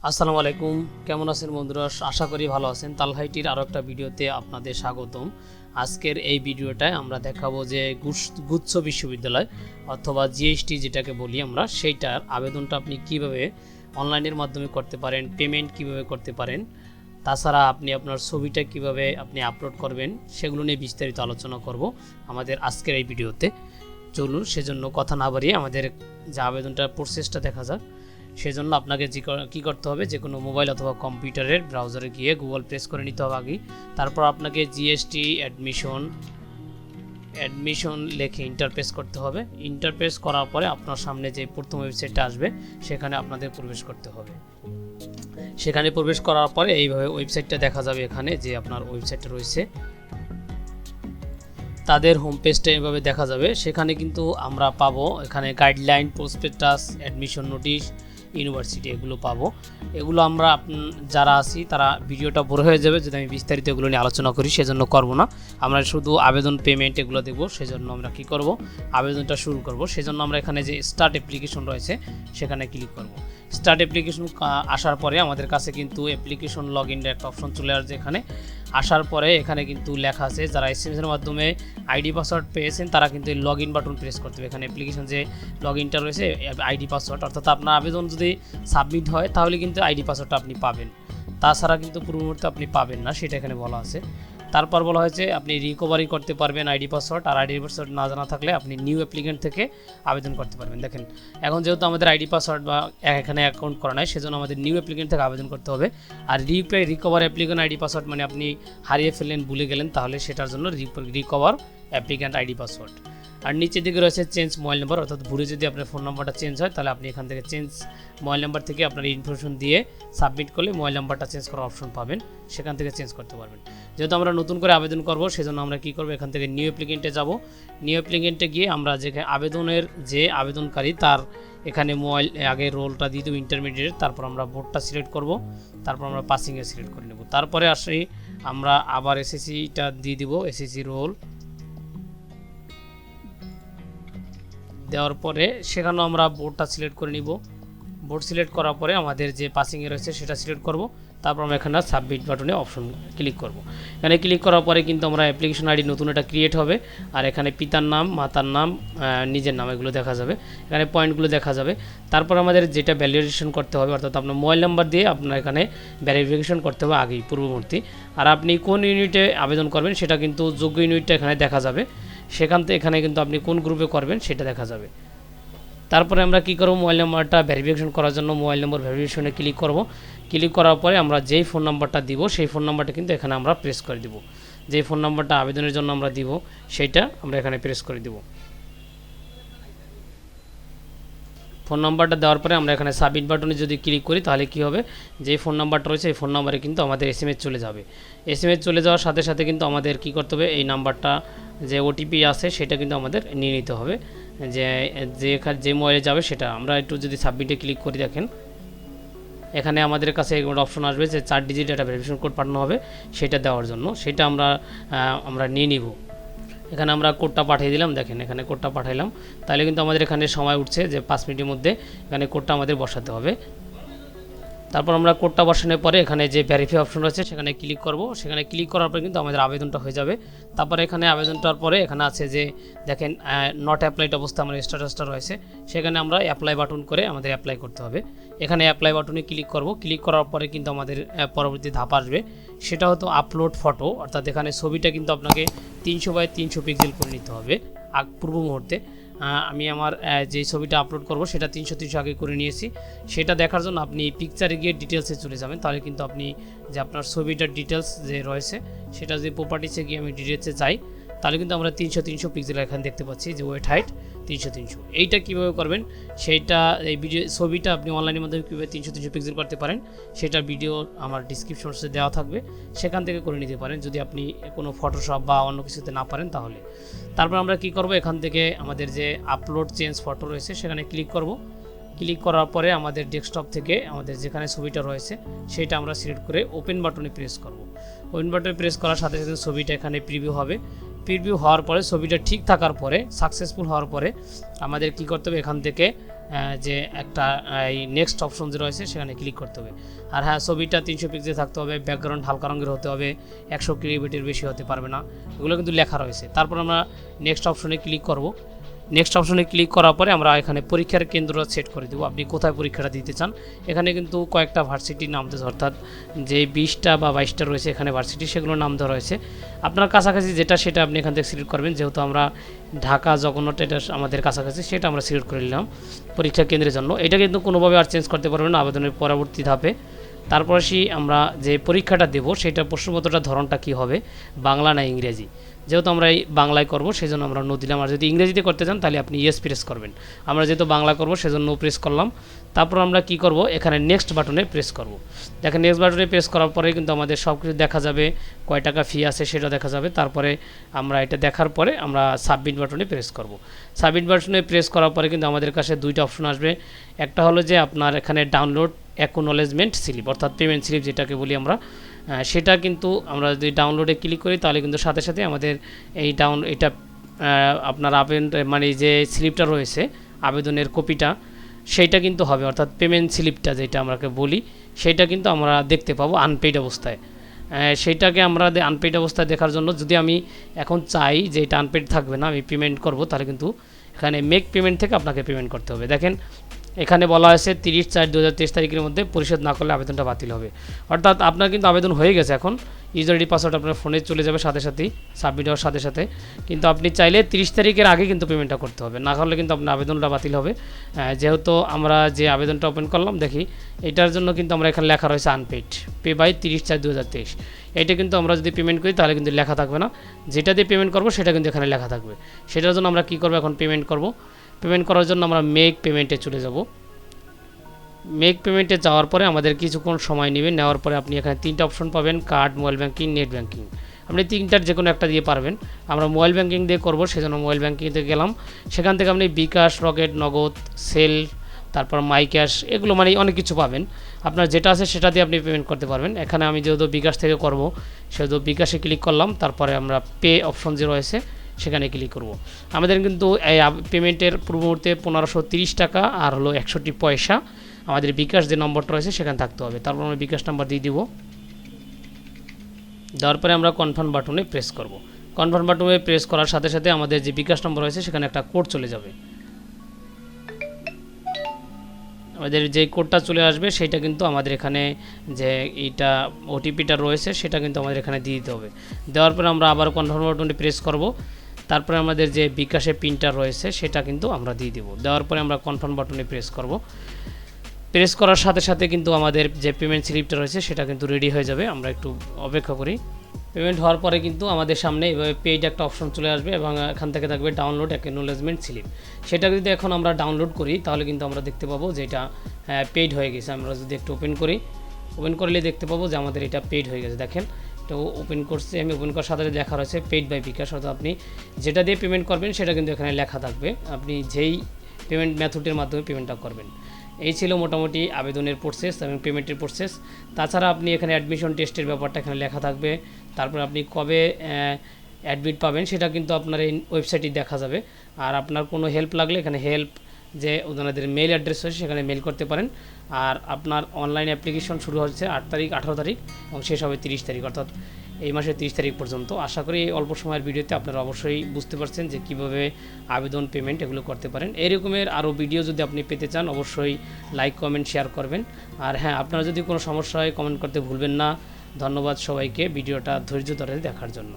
আসসালামু আলাইকুম, কেমন আছেন বন্ধুরা? আশা করি ভালো আছেন। তালহা আইটির আরও একটা ভিডিওতে আপনাদের স্বাগতম। আজকের এই ভিডিওটায় আমরা দেখাবো যে গুচ্ছ বিশ্ববিদ্যালয় অথবা জিএসটি যেটাকে বলি আমরা, সেইটার আবেদনটা আপনি কিভাবে অনলাইনের মাধ্যমে করতে পারেন, পেমেন্ট কিভাবে করতে পারেন, তাছাড়া আপনি আপনার ছবিটা কিভাবে আপনি আপলোড করবেন, সেগুলো নিয়ে বিস্তারিত আলোচনা করব আমাদের আজকের এই ভিডিওতে। চলুন, সেজন্য কথা না বাড়িয়ে আমাদের যে আবেদনটার প্রসেসটা দেখা যাক। সেজন্য আপনাকে কী করতে হবে, যে কোনো মোবাইল অথবা কম্পিউটারের ব্রাউজারে গিয়ে গুগল প্রেস করে নিতে হবে আগে। তারপর আপনাকে জিএসটি অ্যাডমিশন লিখে ইন্টারপ্রেস করতে হবে। ইন্টারপ্রেস করার পরে আপনার সামনে যে প্রথম ওয়েবসাইটটা আসবে সেখানে আপনাদের প্রবেশ করতে হবে। সেখানে প্রবেশ করার পরে এইভাবে ওয়েবসাইটটা দেখা যাবে। এখানে যে আপনার ওয়েবসাইটটা রয়েছে তাদের হোম পেজটা এভাবে দেখা যাবে। সেখানে কিন্তু আমরা পাবো এখানে guideline, prospectus, admission notice, university, এগুলো পাবো। এগুলো আমরা যারা আছি তারা ভিডিওটা বড় হয়ে যাবে যদি আমি বিস্তারিত এগুলো নিয়ে আলোচনা করি, সেজন্য করব না। আমরা শুধু আবেদন, পেমেন্ট এগুলো দেখব। সেজন্য আমরা কি করব, আবেদনটা শুরু করব। সেজন্য আমরা এখানে যে স্টার্ট অ্যাপ্লিকেশন রয়েছে সেখানে ক্লিক করব। স্টার্ট অ্যাপ্লিকেশন আসার পরে আমাদের কাছে কিন্তু অ্যাপ্লিকেশন লগ ইনের একটা অপশন চলে আসছে। এখানে আসার পরে এখানে কিন্তু লেখা আছে যারা এসএমএসের মাধ্যমে আইডি পাসওয়ার্ড পেয়েছেন তারা কিন্তু এই লগ ইন বাটন প্রেস করতে হবে। এখানে অ্যাপ্লিকেশন যে লগ ইনটা রয়েছে আইডি পাসওয়ার্ড, অর্থাৎ আপনার আবেদন যদি সাবমিট হয় তাহলে কিন্তু আইডি পাসওয়ার্ডটা আপনি পাবেন, তাছাড়া কিন্তু পুরো মুহূর্তে আপনি পাবেন না, সেটা এখানে বলা আছে। তারপর বলা হয়েছে আপনি রিকভারি করতে পারবেন আইডি পাসওয়ার্ড, আর আইডি পাসওয়ার্ড না জানা থাকলে আপনি নিউ অ্যাপ্লিকেন্ট থেকে আবেদন করতে পারবেন। দেখেন এখন যেহেতু আমাদের আইডি পাসওয়ার্ড বা এখানে অ্যাকাউন্ট করা নাই, সেজন্য আমাদের নিউ অ্যাপ্লিকেন্ট থেকে আবেদন করতে হবে। আর রিকভার অ্যাপ্লিকেন্ট আইডি পাসওয়ার্ড মানে আপনি হারিয়ে ফেললেন, ভুলে গেলেন, তাহলে সেটার জন্য রিকভার অ্যাপ্লিকেন্ট আইডি পাসওয়ার্ড। আর নিচের দিকে রয়েছে চেঞ্জ মোবাইল নাম্বার, অর্থাৎ ভুলে যদি আপনার ফোন নাম্বারটা চেঞ্জ হয় তাহলে আপনি এখান থেকে চেঞ্জ মোবাইল নাম্বার থেকে আপনার ইনফরমেশন দিয়ে সাবমিট করলে মোবাইল নাম্বারটা চেঞ্জ করার অপশন পাবেন, সেখান থেকে চেঞ্জ করতে পারবেন। যেহেতু আমরা নতুন করে আবেদন করব সেজন্য আমরা কি করব, এখান থেকে নিউ অ্যাপ্লিকেন্টে যাব। নিউ অ্যাপ্লিকেন্টে গিয়ে আমরা যেখানে আবেদনের যে আবেদনকারী তার এখানে মোবাইল আগে রোলটা দিয়ে দেবো ইন্টারমিডিয়েট, তারপর আমরা বোর্ডটা সিলেক্ট করব, তারপর আমরা পাসিংয়ে সিলেক্ট করে নেব। তারপরে আসি আমরা আবার এসএসসিটা দিয়ে দিব, এসএসসি রোল দেওয়ার পরে সেখানেও আমরা বোর্ডটা সিলেক্ট করে নিব। বোর্ড সিলেক্ট করার পরে আমাদের যে পাসিংয়ে রয়েছে সেটা সিলেক্ট করব, তারপর আমরা এখানে সাবমিট বাটনে অপশন ক্লিক করব। এখানে ক্লিক করার পরে কিন্তু আমরা অ্যাপ্লিকেশন আইডি নতুন এটা ক্রিয়েট হবে, আর এখানে পিতার নাম, মাতার নাম, নিজের নাম এগুলো দেখা যাবে, এখানে পয়েন্টগুলো দেখা যাবে। তারপর আমাদের যেটা ভ্যালিডেশন করতে হবে, অর্থাৎ আপনার মোবাইল নাম্বার দিয়ে আপনার এখানে ভেরিফিকেশন করতে হবে আগেই পূর্ববর্তী। আর আপনি কোন ইউনিটে আবেদন করবেন সেটা কিন্তু যোগ্য ইউনিটটা এখানে দেখা যাবে, সেখান থেকে এখানে কিন্তু আপনি কোন গ্রুপে করবেন সেটা দেখা যাবে। তারপরে আমরা কি করব, মোবাইল নাম্বারটা ভেরিফিকেশন করার জন্য মোবাইল নম্বর ভেরিফিকেশনে ক্লিক করব। ক্লিক করার পরে আমরা যেই ফোন নাম্বারটা দিব সেই ফোন নাম্বারটা কিন্তু এখানে আমরা প্রেস করে দিব। যেই ফোন নাম্বারটা আবেদনের জন্য আমরা দিব সেইটা আমরা এখানে প্রেস করে দিব। ফোন নাম্বারটা দেওয়ার পরে আমরা এখানে সাবমিট বাটনে যদি ক্লিক করি তাহলে কি হবে, যে ফোন নাম্বারটা রয়েছে এই ফোন নাম্বারে কিন্তু আমাদের এসএমএস চলে যাবে। এসএমএস চলে যাওয়ার সাথে সাথে কিন্তু আমাদের কি করতে হবে, এই নাম্বারটা যে ওটিপি আছে সেটা কিন্তু আমাদের নিয়ে নিতে হবে, যে মোবাইলে যাবে সেটা। আমরা একটু যদি সাবমিটে ক্লিক করি, দেখেন এখানে আমাদের কাছে একটা অপশন আসবে যে 4 ডিজিট একটা ভেরিফিকেশন কোড পাঠানো হবে, সেটা দেওয়ার জন্য সেটা আমরা নিয়ে নিব। এখানে আমরা কোডটা পাঠিয়ে দিলাম, দেখেন এখানে কোডটা পাঠাইলাম, তাহলে কিন্তু আমাদের এখানে সময় উঠছে যে 5 মিনিটের মধ্যে এখানে কোডটা আমাদের বসাতে হবে। তারপর আমরা কোডটা বসানোর পরে এখানে যে ভেরিফাই অপশন রয়েছে সেখানে ক্লিক করব। সেখানে ক্লিক করার পরে কিন্তু আমাদের আবেদনটা হয়ে যাবে। তারপরে এখানে আবেদনটার পরে এখানে আছে যে দেখেন নট অ্যাপ্লাইড অবস্থা আমার স্ট্যাটাসটা রয়েছে, সেখানে আমরা অ্যাপ্লাই বাটন করে আমাদের অ্যাপ্লাই করতে হবে। এখানে অ্যাপ্লাই বাটনে ক্লিক করব। ক্লিক করার পরে কিন্তু আমাদের পরবর্তী ধাপ আসবে, সেটা হতো আপলোড ফটো, অর্থাৎ এখানে ছবিটা কিন্তু আপনাকে 300 বাই 300 পিক্সেল করে নিতে হবে পূর্ব মুহূর্তে। আমি আমার যে ছবিটা আপলোড করব সেটা 300 আগে করে নিয়েছি। সেটা দেখার জন্য আপনি পিকচারে গিয়ে ডিটেলসে চলে যাবেন, তাহলে কিন্তু আপনি যে আপনার ছবিটার ডিটেলস যে রয়েছে সেটা যদি প্রপার্টিসে গিয়ে আমি ডিটেলসে যাই তাহলে কিন্তু আমরা 300 পিক্সেল এখানে দেখতে পাচ্ছি যে ওয়েট হাইট 300। এইটা কীভাবে করবেন সেইটা, এই ছবিটা আপনি অনলাইনের মাধ্যমে কীভাবে 300 পিক্সেল করতে পারেন সেটা ভিডিও আমার ডিসক্রিপশনে দেওয়া থাকবে, সেখান থেকে করে নিতে পারেন যদি আপনি কোনো ফটোশপ বা অন্য কিছুতে না পারেন তাহলে। তারপর আমরা কি করব, এখান থেকে আমাদের যে আপলোড চেঞ্জ ফটো রয়েছে সেখানে ক্লিক করব। ক্লিক করার পরে আমাদের ডেস্কটপ থেকে আমাদের যেখানে ছবিটা রয়েছে সেটা আমরা সিলেক্ট করে ওপেন বাটনে প্রেস করব। ওপেন বাটনে প্রেস করার সাথে সাথে ছবিটা এখানে প্রিভিউ হবে। প্রিভিউ হওয়ার পরে ছবিটা ঠিক থাকার পরে সাকসেসফুল হওয়ার পরে আমাদের কি করতে হবে, এখান থেকে যে একটা এই নেক্সট অপশন যে রয়েছে সেখানে ক্লিক করতে হবে। আর হ্যাঁ, ছবিটা 300 পিক্সেল থাকতে হবে, ব্যাকগ্রাউন্ড হালকা রঙের হতে হবে, 100 কিলোবিটের বেশি হতে পারবে না, এগুলো কিন্তু লেখা রয়েছে। তারপর আমরা নেক্সট অপশনে ক্লিক করব। নেক্সট অপশনে ক্লিক করার পরে আমরা এখানে পরীক্ষার কেন্দ্র সেট করে দেবো, আপনি কোথায় পরীক্ষাটা দিতে চান। এখানে কিন্তু কয়েকটা ভার্সিটির নাম দিয়েছে, অর্থাৎ যে 20টা বা 22টা রয়েছে এখানে ভার্সিটি, সেগুলোর নাম দেওয়া রয়েছে। আপনার কাছাকাছি যেটা সেটা আপনি এখান থেকে সিলেক্ট করবেন। যেহেতু আমরা ঢাকা জগন্নাথ, এটা আমাদের কাছাকাছি, সেটা আমরা সিলেক্ট করে নিলাম পরীক্ষা কেন্দ্রের জন্য। এটা কিন্তু কোনোভাবে আর চেঞ্জ করতে পারবেন না আবেদনের পরবর্তী ধাপে। তারপরে আমরা যে পরীক্ষাটা দেব সেটা প্রশ্নপত্রটার ধরনটা কী হবে, বাংলা না ইংরেজি। যেহেতু আমরা এই বাংলায় করব সেজন্য আমরা নো দিলাম। আর যদি ইংরেজিতে করতে চান তাহলে আপনি ইয়েস প্রেস করবেন। আমরা যেহেতু বাংলা করব সেজন্য নো প্রেস করলাম। তারপর আমরা কি করব, এখানে নেক্সট বাটনে প্রেস করব। দেখেন নেক্সট বাটনে প্রেস করার পরে কিন্তু আমাদের সব কিছু দেখা যাবে, কয় টাকা ফি আছে সেটা দেখা যাবে। তারপরে আমরা এটা দেখার পরে আমরা সাবমিট বাটনে প্রেস করব। সাবমিট বাটনে প্রেস করার পরে কিন্তু আমাদের কাছে দুইটা অপশন আসবে। একটা হলো যে আপনার এখানে ডাউনলোড অ্যাকনোলেজমেন্ট স্লিপ, অর্থাৎ পেমেন্ট স্লিপ যেটাকে বলি আমরা, সেটা কিন্তু আমরা যদি ডাউনলোডে ক্লিক করি তাহলে কিন্তু সাথে সাথে আমাদের এটা আপনার মানে যে স্লিপটা রয়েছে আবেদনের কপিটা, সেইটা কিন্তু হবে, অর্থাৎ পেমেন্ট স্লিপটা যেটা আমরাকে বলি সেইটা কিন্তু আমরা দেখতে পাবো আনপেইড অবস্থায়। সেইটাকে আমরা আনপেইড অবস্থায় দেখার জন্য যদি আমি এখন চাই যে এটা আনপেইড থাকবে না, আমি পেমেন্ট করব, তাহলে কিন্তু এখানে মেক পেমেন্ট থেকে আপনাকে পেমেন্ট করতে হবে। দেখেন এখানে বলা হয়েছে 30/4/2023 তারিখের মধ্যে পরিশোধ না করলে আবেদনটা বাতিল হবে। অর্থাৎ আপনার কিন্তু আবেদন হয়ে গেছে, এখন ইউজার আইডি পাসওয়ার্ড আপনার ফোনে চলে যাবে সাথে সাথেই, সাবমিট হওয়ার সাথে সাথে। কিন্তু আপনি চাইলে 30 তারিখের আগে কিন্তু পেমেন্টটা করতে হবে, না করলে কিন্তু আপনার আবেদনটা বাতিল হবে। যেহেতু আমরা যে আবেদনটা ওপেন করলাম দেখি, এটার জন্য কিন্তু আমরা এখানে লেখা রয়েছে আনপেইড, পে বাই 30/4/2023। এটা কিন্তু আমরা যদি পেমেন্ট করি তাহলে কিন্তু লেখা থাকবে না, যেটা দিয়ে পেমেন্ট করব সেটা কিন্তু এখানে লেখা থাকবে। সেটার জন্য আমরা কী করবো, এখন পেমেন্ট করব। পেমেন্ট করার জন্য আমরা মেক পেমেন্টে চলে যাব। মেক পেমেন্টে যাওয়ার পরে আমাদের কিছুক্ষণ সময় নেবে, নেওয়ার পরে আপনি এখানে 3টা অপশন পাবেন, card, mobile banking, net banking. আপনি 3টার যে কোনো একটা দিয়ে পারবেন। আমরা মোবাইল ব্যাঙ্কিং দিয়ে করবো, সেজন্য মোবাইল ব্যাঙ্কিংতে গেলাম। সেখান থেকে আপনি বিকাশ, রকেট, নগদ, সেল, তারপর মাই ক্যাশ, এগুলো মানে অনেক কিছু পাবেন। আপনার যেটা আছে সেটা দিয়ে আপনি পেমেন্ট করতে পারবেন। এখানে আমি যেহেতু বিকাশ থেকে করব সেহেতু বিকাশে ক্লিক করলাম, তারপরে আমরা পে অপশন যে রয়েছে সেখানে ক্লিক করব। আমাদের কিন্তু এই পেমেন্টের পূর্ব মুহূর্তে 1530 টাকা আর হলো 61 পয়সা আমাদের বিকাশ যে নম্বরটা রয়েছে সেখানে থাকতে হবে। তারপর আমরা বিকাশ নাম্বার দিয়ে দিব। দেওয়ার পরে আমরা কনফার্ম বাটনে প্রেস করব। কনফার্ম বাটনে প্রেস করার সাথে সাথে আমাদের যে বিকাশ নম্বর রয়েছে সেখানে একটা কোড চলে যাবে। আমাদের যে কোডটা চলে আসবে সেটা কিন্তু আমাদের এখানে যে এইটা ওটিপিটা রয়েছে সেটা কিন্তু আমাদের এখানে দিয়ে দিতে হবে। দেওয়ার পরে আমরা আবার কনফার্ম বাটনে প্রেস করব। তারপরে আমাদের যে বিকাশে পিনটা রয়েছে সেটা কিন্তু আমরা দিয়ে দেব। দেওয়ার পরে আমরা কনফার্ম বাটনে প্রেস করব। প্রেস করার সাথে সাথে কিন্তু আমাদের যে পেমেন্ট স্লিপটা রয়েছে সেটা কিন্তু রেডি হয়ে যাবে। আমরা একটু অপেক্ষা করি। পেমেন্ট হওয়ার পরে কিন্তু আমাদের সামনে এভাবে পেইড একটা অপশন চলে আসবে এবং এখান থেকে থাকবে ডাউনলোড অ্যাকনোলেজমেন্ট স্লিপ। সেটা যদি এখন আমরা ডাউনলোড করি তাহলে কিন্তু আমরা দেখতে পাবো যে এটা পেইড হয়ে গেছে। আমরা যদি একটু ওপেন করি, ওপেন করলে দেখতে পাবো যে আমাদের এটা পেইড হয়ে গেছে। দেখেন তো ওপেন করছি আমি, ওপেন করার সাথে লেখা রয়েছে পেইড বাই বিকাশ, অর্থাৎ আপনি যেটা দিয়ে পেমেন্ট করবেন সেটা কিন্তু এখানে লেখা থাকবে, আপনি যেই পেমেন্ট মেথডের মাধ্যমে পেমেন্টটা করবেন। এই ছিল মোটামুটি আবেদনের প্রসেস এবং পেমেন্টের প্রসেস। তাছাড়া আপনি এখানে অ্যাডমিশন টেস্টের ব্যাপারটা এখানে লেখা থাকবে। তারপর আপনি কবে অ্যাডমিট পাবেন সেটা কিন্তু আপনার এই ওয়েবসাইটে দেখা যাবে। আর আপনার কোনো হেল্প লাগলে এখানে হেল্প যে ওনাদের মেল অ্যাড্রেস রয়েছে সেখানে মেল করতে পারেন। আর আপনার অনলাইন অ্যাপ্লিকেশন শুরু হচ্ছে 8 তারিখ, 18 তারিখ এবং শেষ হবে 30 তারিখ, অর্থাৎ এই মাসের 30 তারিখ পর্যন্ত। আশা করি এই অল্প সময়ের ভিডিওতে আপনারা অবশ্যই বুঝতে পারছেন যে কীভাবে আবেদন, পেমেন্ট এগুলো করতে পারেন। এরকমের আরও ভিডিও যদি আপনি পেতে চান অবশ্যই লাইক, কমেন্ট, শেয়ার করবেন। আর হ্যাঁ, আপনারা যদি কোনো সমস্যা হয় কমেন্ট করতে ভুলবেন না। ধন্যবাদ সবাইকে ভিডিওটা ধৈর্য ধরে দেখার জন্য।